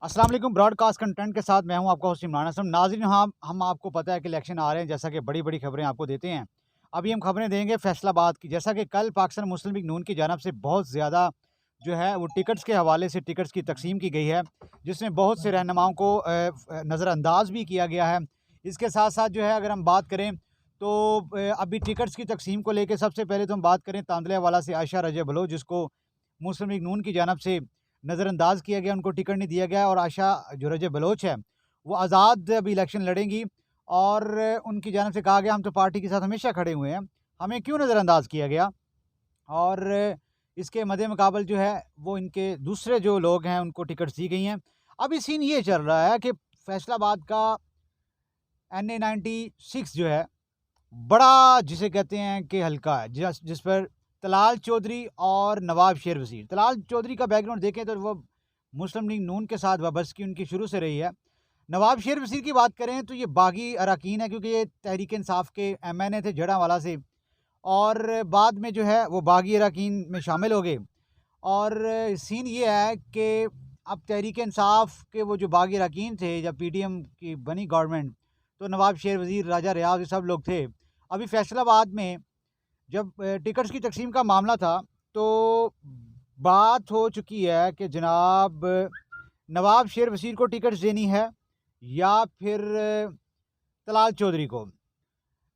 अस्सलाम वालेकुम। Broadcast content के साथ मैं हूं आपका होस्ट इमरान हसन। नाज़रीन, हम आपको पता है कि इलेक्शन आ रहे हैं, जैसा कि बड़ी-बड़ी खबरें आपको देते हैं। अभी हम खबरें देंगे फैसलाबाद की। जैसा कि कल पाकिस्तान मुस्लिम लीग नून की जानिब से बहुत ज़्यादा जो है वो टिकट्स के हवाले से टिकट्स की तकसीम की गई है, जिसमें बहुत से रहनुमाओं को नज़रअंदाज भी किया गया है। इसके साथ-साथ जो है अगर हम बात करें तो अभी टिकट्स की तकसीम को लेके सबसे पहले तो हम बात करें तांदलेवाला से आयशा रज़ा बलोच, जिसको मुस्लिम लीग नून की जानिब से नज़रअंदाज किया गया, उनको टिकट नहीं दिया गया और आशा जो रज़ा बलोच है, वो आज़ाद अभी इलेक्शन लड़ेंगी और उनकी जानिब से कहा गया हम तो पार्टी के साथ हमेशा खड़े हुए हैं, हमें क्यों नज़रअंदाज किया गया? और इसके मद्देमुकाबल जो है वो इनके दूसरे जो लोग हैं उनको टिकट्स दी गई हैं। अभी सीन ये चल रहा है कि फैसलाबाद का एनए 96 जो है, बड़ा जिसे कहते हैं कि हल्का है, जिस पर तलाल चौधरी और नवाब शेर वसीर। तलाल चौधरी का बैकग्राउंड देखें तो वो मुस्लिम लीग नून के साथ वाबस्तगी उनकी शुरू से रही है। नवाब शेर वसीर की बात करें तो ये बागी अरकान है, क्योंकि ये तहरीक इंसाफ के एमएनए थे जड़ांवाला से और बाद में जो है वो बागी अरकान में शामिल हो गए। और सीन ये है कि अब तहरीक इंसाफ के वो जो बागी अरकान थे, जब पीटीएम की बनी गवर्नमेंट, तो नवाब शेर वजीर, राजा रियाज, ये सब लोग थे। अभी फैसलाबाद में जब टिकट्स की तकसीम का मामला था, तो बात हो चुकी है कि जनाब नवाब शेर वसीर को टिकट्स देनी है या फिर तलाल चौधरी को।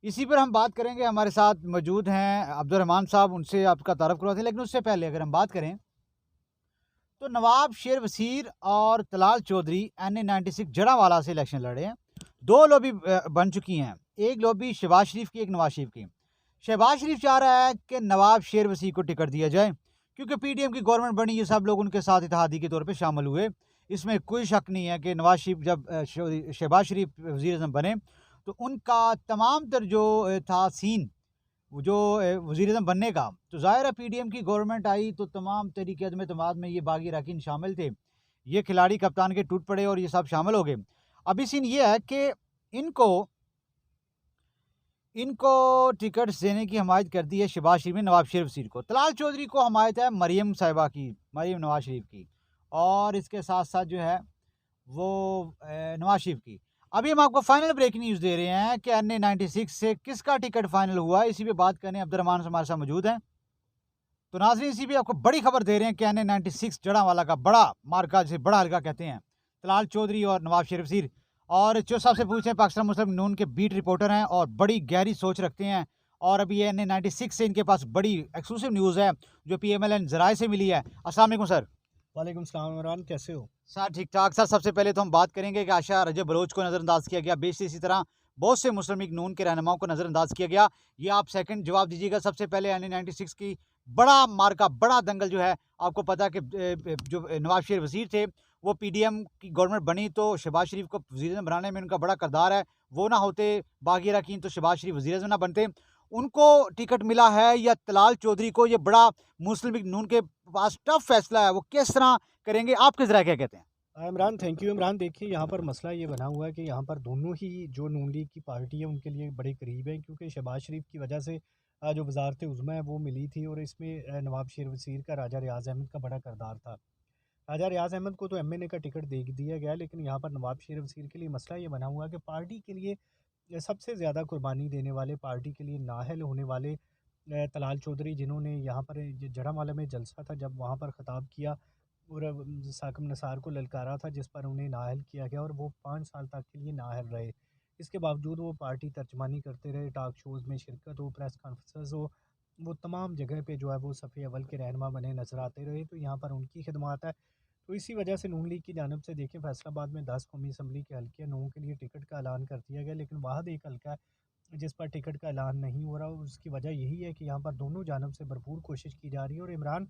इसी पर हम बात करेंगे। हमारे साथ मौजूद हैं अब्दुर्रहमान साहब, उनसे आपका तारुफ करवाते हैं। लेकिन उससे पहले अगर हम बात करें तो नवाब शेर वसीर और तलाल चौधरी एनए 96 जड़ांवाला से इलेक्शन लड़े हैं। दो लॉबी बन चुकी हैं, एक लॉबी शहबाज शरीफ की, एक नवाज शरीफ की। शहबाज शरीफ चाह रहा है कि नवाब शेर वसीर को टिकट दिया जाए, क्योंकि पीटीएम की गवर्नमेंट बनी, ये सब लोग उनके साथ इत्तेहादी के तौर पे शामिल हुए। इसमें कोई शक नहीं है कि नवाज शरीफ जब शहबाज शरीफ वज़ीर आज़म बने, तो उनका तमाम तर जो था सीन, वो जो वज़ीर-ए-आज़म बनने का, तो ज़ाहिर है पीडीएम की गवर्नमेंट आई तो तमाम तरीके अदम एतमाद में ये बागी अरकान शामिल थे। ये खिलाड़ी कप्तान के टूट पड़े और ये सब शामिल हो गए। अभी सीन ये है कि इनको इनको टिकट्स देने की हमायत कर दी है शहबाज शरीफ ने नवाब शरीफ वसीर को। तलाल चौधरी को हमायत है मरियम साहिबा की, मरियम नवाज शरीफ की, और इसके साथ-साथ जो है वो नवाज शरीफ की। अभी हम आपको फाइनल ब्रेकिंग न्यूज़ दे रहे हैं कि एनए 96 से किसका टिकट फाइनल हुआ है। इसी पे बात करने अब्दुर्रहमान हमारे साथ मौजूद हैं। तो नाज़रीन, इसी पे आपको बड़ी खबर दे रहे हैं कि एनए 96 जड़ांवाला का बड़ा मार्का, जिसे बड़ा हल्का कहते हैं, तलाल चौधरी और नवाब शरीफ वसीर। और जो सबसे पूछे पाकिस्तान मुस्लिम नून के बीट रिपोर्टर हैं और बड़ी गहरी सोच रखते हैं। और अभी ये एनए 96 से इनके पास बड़ी एक्सक्लूसिव न्यूज़ है जो पीएमएलएन ज़राए से मिली है। अस्सलाम वालेकुम सर। वालेकुम सलाम इमरान, कैसे हो? सर ठीक-ठाक। सर, सबसे पहले तो हम बात करेंगे कि आशा रज़ा बलोच को नज़रअंदाज किया गया। बेशक इसी तरह बहुत से मुस्लिम लीग नून के रहनुमाओं को नज़रअंदाज किया गया। ये आप सेकंड जवाब दीजिएगा। सबसे पहले एनए 96 की बड़ा मार्का, बड़ा दंगल जो है, आपको पता है कि जो नवाज शरीफ वज़ीर थे, वो पीडीएम की गवर्नमेंट बनी तो शहबाज शरीफ को वज़ीर-ए-आज़म बनाने में उनका बड़ा किरदार है। वो ना होते बागी अरकान तो शहबाज शरीफ वज़ीर-ए-आज़म ना बनते। उनको टिकट मिला है या तलाल चौधरी को? ये बड़ा मुस्लिम लीग नून के पास टफ फैसला है। वो किस तरह करेंगे? आपके ज़रा क्या कहते हैं? Imran, thank you Imran. देखिए, यहाँ पर मसला ये बना हुआ है कि यहाँ पर दोनों ही जो नून लीग की पार्टी है उनके लिए बड़े करीब हैं, क्योंकि शहबाज शरीफ की वजह से जो वजारत उज़्मा है वो मिली थी, और इसमें नवाब शेर वसीर का राजा रियाज़ अहमद का बड़ा किरदार था। राजा रियाज़ अहमद को तो एमएनए का टिकट दे दिया गया, लेकिन यहाँ पर नवाब शेर वसीर के लिए मसला ये बना हुआ है कि पार्टी के लिए सबसे ज़्यादा कुर्बानी देने वाले, पार्टी के लिए नाअहल होने वाले तलाल चौधरी, जिन्होंने यहाँ पर जड़ांवाला में जलसा था जब वहाँ पर ख़िताब किया और साकिब नसार को ललकारा था, जिस पर उन्हें नाअहल किया गया और वो 5 साल तक के लिए नाअहल रहे। इसके बावजूद वो पार्टी तर्जमानी करते रहे, टॉक शोज़ में शिरकत हो, प्रेस कॉन्फ्रेंसेस हो, वो तमाम जगह पे जो है वो सफ़े अव्वल के रहनुमा बने नज़र आते रहे। तो यहाँ पर उनकी खिदमत है। तो इसी वजह से नून लीग की जानिब से देखिए, फैसलाबाद में 10 कौमी असम्बली के हल्के हैं, 9 के लिए टिकट का ऐलान कर दिया गया, लेकिन वाहद एक हल्का है जिस पर टिकट का ऐलान नहीं हो रहा, और उसकी वजह यही है कि यहाँ पर दोनों जानिब से भरपूर कोशिश की जा रही है। और इमरान,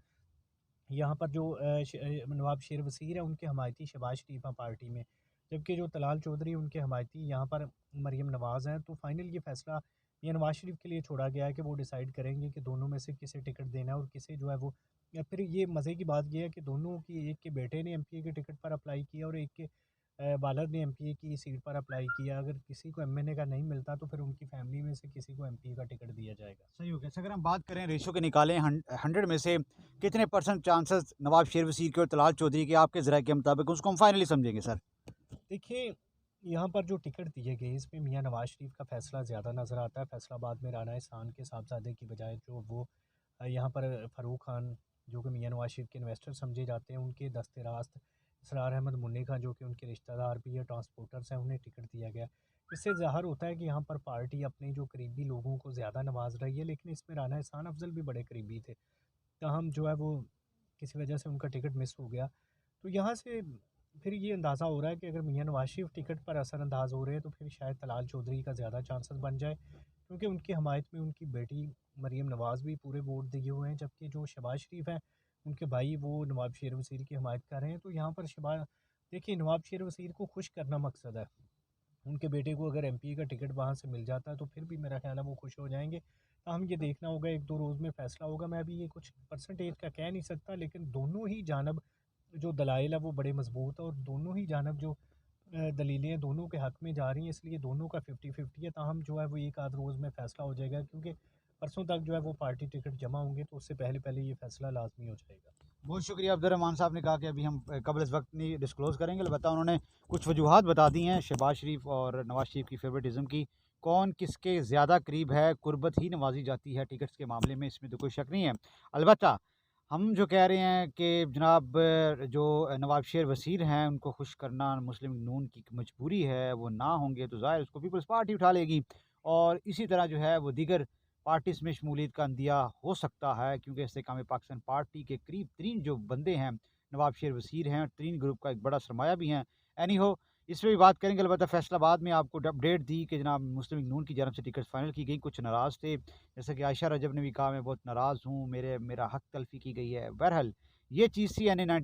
यहाँ पर जो नवाब शेर वसीर है उनके हमायती शहबाज शरीफ हैं पार्टी में, जबकि जो तलाल चौधरी उनके हमायती यहाँ पर मरीम नवाज़ हैं। तो फाइनल ये फैसला ये नवाज शरीफ के लिए छोड़ा गया है कि वो डिसाइड करेंगे कि दोनों में से किसे टिकट देना है और किसे जो है वो, या फिर ये मज़े की बात ये है कि दोनों की, एक के बेटे ने एमपीए के टिकट पर अप्लाई किया और एक के बाला ने एमपीए की सीट पर अप्लाई किया, अगर किसी को एमएनए का नहीं मिलता तो फिर उनकी फैमिली में से किसी को एमपी का टिकट दिया जाएगा। सही हो गया। अच्छा, अगर हम बात करें रेशो के निकालें 100 में से कितने परसेंट चांसेस नवाब शेर वसीर के और तलाल चौधरी के आपके ज़राए के मुताबिक उसको हम फाइनली समझेंगे सर? देखिए, यहाँ पर जो टिकट दिए गए इसमें मियाँ नवाज़ शरीफ का फ़ैसला ज़्यादा नज़र आता है। फैसलाबाद में राना एहसान के साहबज़ादे की बजाय जो वो यहाँ पर फ़ारूक खान, जो कि मियाँ नवाज़ शरीफ के इन्वेस्टर समझे जाते हैं, उनके दस्ते-रास्त इसरार अहमद मुन्नी खान, जो कि उनके रिश्तेदार भी हैं, ट्रांसपोर्टर्स हैं, उन्हें टिकट दिया गया। इससे ज़ाहिर होता है कि यहाँ पर पार्टी अपने जो करीबी लोगों को ज़्यादा नवाज़ रही है, लेकिन इसमें राना एहसान अफ़ज़ल भी बड़े करीबी थे। ताहम जो है वो किसी वजह से उनका टिकट मिस हो गया। तो यहाँ से फिर ये अंदाज़ा हो रहा है कि अगर मियाँ नवाज़ शरीफ टिकट पर असरअंदाज़ हो रहे हैं तो फिर शायद तलाल चौधरी का ज़्यादा चांसेस बन जाए, क्योंकि उनकी हमायत में उनकी बेटी मरीम नवाज़ भी पूरे वोट दिए हुए हैं, जबकि जो शहबाज शरीफ हैं उनके भाई वो नवाब शेर वसीर की हमायत कर रहे हैं। तो यहाँ पर शहबा देखिए, नवाब शेर वसीर को खुश करना मकसद है। उनके बेटे को अगर एमपी का टिकट वहाँ से मिल जाता है तो फिर भी मेरा ख्याल है वो खुश हो जाएँगे। हम ये देखना होगा, 1-2 रोज़ में फ़ैसला होगा। मैं अभी ये कुछ परसेंटेज का कह नहीं सकता, लेकिन दोनों ही जानब जो दलाइल है वो बड़े मज़बूत है और दोनों ही जानब जो दलीलें दोनों के हक़ में जा रही हैं, इसलिए दोनों का 50-50 है। ताहम जो है वो 1 आध रोज़ में फ़ैसला हो जाएगा, क्योंकि परसों तक जो है वो पार्टी टिकट जमा होंगे, तो उससे पहले-पहले ये फ़ैसला लाज़मी हो जाएगा। बहुत शुक्रिया अब्दुर्रहमान साहब ने कहा कि अभी हम क़ब्ल इस वक़्त नहीं डिस्क्लोज़ करेंगे, अलबत्ता उन्होंने कुछ वजूहात बता दी हैं शहबाज शरीफ और नवाज़ शरीफ की फ़ेवरेटिज़्म की। कौन किसके ज़्यादा करीब है, कुर्बत ही नवाज़ी जाती है टिकट्स के मामले में, इसमें तो कोई शक नहीं है। अलबत्ता हम जो कह रहे हैं कि जनाब जो नवाब शेर वसीर हैं उनको खुश करना मुस्लिम नून की मजबूरी है, वो ना होंगे तो ज़ाहिर उसको पीपल्स पार्टी उठा लेगी और इसी तरह जो है वो दीगर पार्टीज़ में शमूलियत का अंदिया हो सकता है, क्योंकि इस्तेहकाम पाकिस्तान पार्टी के करीब तरीन जो बंदे हैं नवाब शेर वसीर हैं और तरीन ग्रुप का एक बड़ा सरमाया भी हैं। एनी हो, इस पे भी बात करेंगे। अलबत्ता फैसलाबाद में आपको अपडेट दी कि जनाब मुस्लिम लीग नून की जानब से टिकट फाइनल की गई। कुछ नाराज़ थे, जैसा कि आयशा रजब ने भी कहा मैं बहुत नाराज़ हूँ, मेरा हक तलफ़ी की गई है। बहरहाल ये चीज़ थी एन ए 9